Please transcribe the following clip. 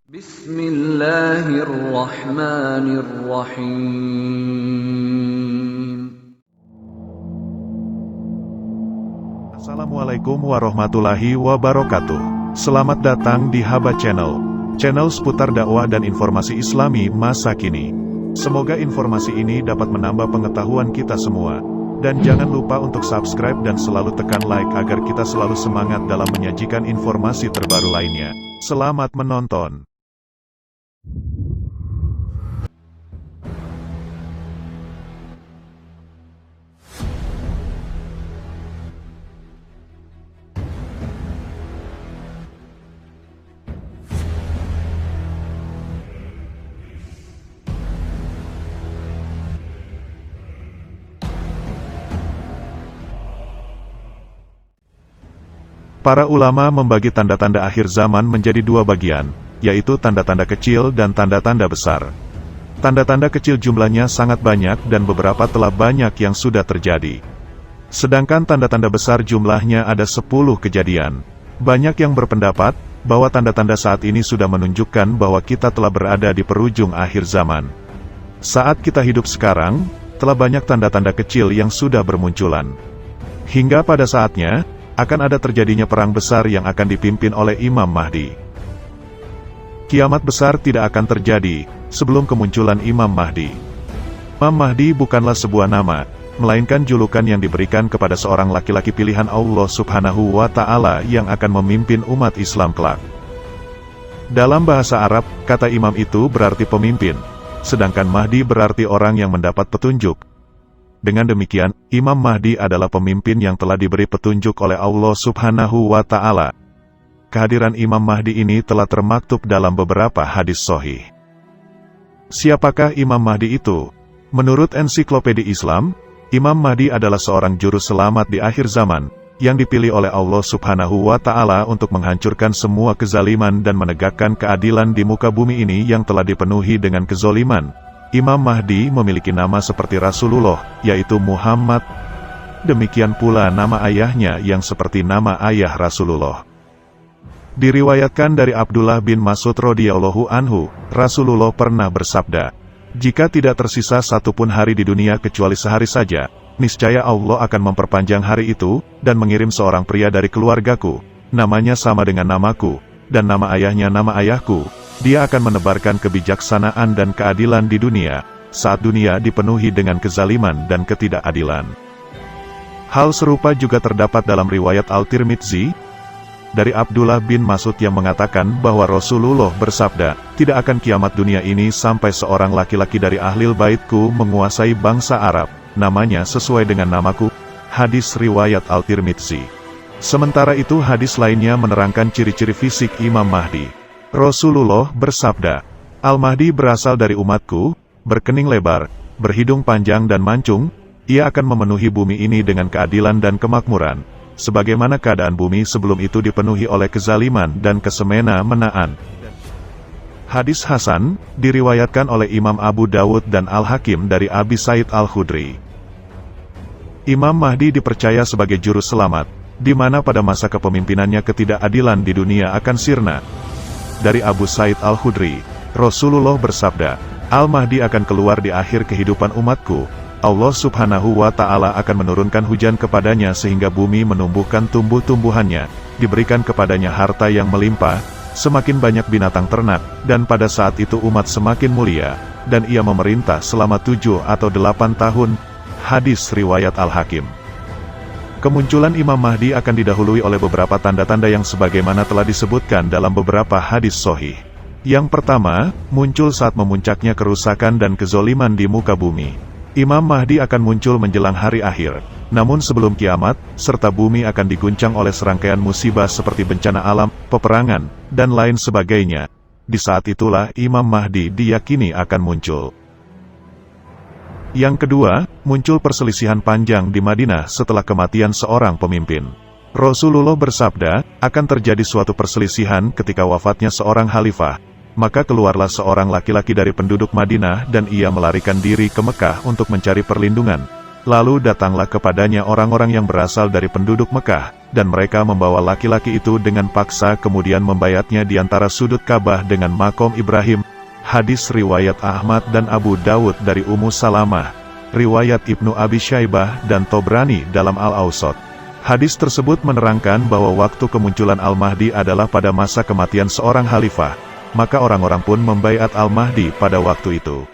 Bismillahirrahmanirrahim. Assalamualaikum warahmatullahi wabarakatuh. Selamat datang di Haba Channel, channel seputar dakwah dan informasi Islami masa kini. Semoga informasi ini dapat menambah pengetahuan kita semua. Dan jangan lupa untuk subscribe dan selalu tekan like agar kita selalu semangat dalam menyajikan informasi terbaru lainnya. Selamat menonton. Para ulama membagi tanda-tanda akhir zaman menjadi dua bagian, yaitu tanda-tanda kecil dan tanda-tanda besar. Tanda-tanda kecil jumlahnya sangat banyak dan beberapa telah banyak yang sudah terjadi. Sedangkan tanda-tanda besar jumlahnya ada 10 kejadian. Banyak yang berpendapat bahwa tanda-tanda saat ini sudah menunjukkan bahwa kita telah berada di perujung akhir zaman. Saat kita hidup sekarang, telah banyak tanda-tanda kecil yang sudah bermunculan. Hingga pada saatnya, akan ada terjadinya perang besar yang akan dipimpin oleh Imam Mahdi. Kiamat besar tidak akan terjadi sebelum kemunculan Imam Mahdi. Imam Mahdi bukanlah sebuah nama, melainkan julukan yang diberikan kepada seorang laki-laki pilihan Allah Subhanahu wa Ta'ala yang akan memimpin umat Islam kelak. Dalam bahasa Arab, kata imam itu berarti pemimpin, sedangkan Mahdi berarti orang yang mendapat petunjuk. Dengan demikian, Imam Mahdi adalah pemimpin yang telah diberi petunjuk oleh Allah Subhanahu wa Ta'ala. Kehadiran Imam Mahdi ini telah termaktub dalam beberapa hadis sahih. Siapakah Imam Mahdi itu? Menurut ensiklopedia Islam, Imam Mahdi adalah seorang juru selamat di akhir zaman, yang dipilih oleh Allah Subhanahu wa Ta'ala untuk menghancurkan semua kezaliman dan menegakkan keadilan di muka bumi ini yang telah dipenuhi dengan kezaliman. Imam Mahdi memiliki nama seperti Rasulullah, yaitu Muhammad. Demikian pula nama ayahnya yang seperti nama ayah Rasulullah. Diriwayatkan dari Abdullah bin Mas'ud radhiyallahu anhu, Rasulullah pernah bersabda, "Jika tidak tersisa satupun hari di dunia kecuali sehari saja, niscaya Allah akan memperpanjang hari itu, dan mengirim seorang pria dari keluargaku, namanya sama dengan namaku, dan nama ayahnya nama ayahku. Dia akan menebarkan kebijaksanaan dan keadilan di dunia, saat dunia dipenuhi dengan kezaliman dan ketidakadilan." Hal serupa juga terdapat dalam riwayat Al-Tirmidzi, dari Abdullah bin Mas'ud yang mengatakan bahwa Rasulullah bersabda, "Tidak akan kiamat dunia ini sampai seorang laki-laki dari Ahlil Baitku menguasai bangsa Arab, namanya sesuai dengan namaku." Hadis riwayat Al-Tirmidzi. Sementara itu hadis lainnya menerangkan ciri-ciri fisik Imam Mahdi. Rasulullah bersabda, "Al-Mahdi berasal dari umatku, berkening lebar, berhidung panjang dan mancung. Ia akan memenuhi bumi ini dengan keadilan dan kemakmuran, sebagaimana keadaan bumi sebelum itu dipenuhi oleh kezaliman dan kesemena-menaan." Hadis Hasan, diriwayatkan oleh Imam Abu Dawud dan Al-Hakim dari Abi Said Al-Khudri. Imam Mahdi dipercaya sebagai juru selamat, di mana pada masa kepemimpinannya ketidakadilan di dunia akan sirna. Dari Abu Said Al-Khudri, Rasulullah bersabda, "Al-Mahdi akan keluar di akhir kehidupan umatku. Allah Subhanahu wa Ta'ala akan menurunkan hujan kepadanya sehingga bumi menumbuhkan tumbuh-tumbuhannya, diberikan kepadanya harta yang melimpah, semakin banyak binatang ternak, dan pada saat itu umat semakin mulia, dan ia memerintah selama 7 atau 8 tahun. Hadis riwayat Al-Hakim. Kemunculan Imam Mahdi akan didahului oleh beberapa tanda-tanda yang sebagaimana telah disebutkan dalam beberapa hadis sahih. Yang pertama, muncul saat memuncaknya kerusakan dan kezoliman di muka bumi. Imam Mahdi akan muncul menjelang hari akhir. Namun sebelum kiamat, serta bumi akan diguncang oleh serangkaian musibah seperti bencana alam, peperangan, dan lain sebagainya. Di saat itulah Imam Mahdi diyakini akan muncul. Yang kedua, muncul perselisihan panjang di Madinah setelah kematian seorang pemimpin. Rasulullah bersabda, akan terjadi suatu perselisihan ketika wafatnya seorang khalifah. Maka keluarlah seorang laki-laki dari penduduk Madinah dan ia melarikan diri ke Mekah untuk mencari perlindungan. Lalu datanglah kepadanya orang-orang yang berasal dari penduduk Mekah, dan mereka membawa laki-laki itu dengan paksa kemudian membayatnya di antara sudut Ka'bah dengan makom Ibrahim. Hadis riwayat Ahmad dan Abu Dawud dari Ummu Salamah, riwayat Ibnu Abi Syaibah dan Tobrani dalam Al-Awsat. Hadis tersebut menerangkan bahwa waktu kemunculan Al-Mahdi adalah pada masa kematian seorang khalifah, maka orang-orang pun membaiat Al-Mahdi pada waktu itu.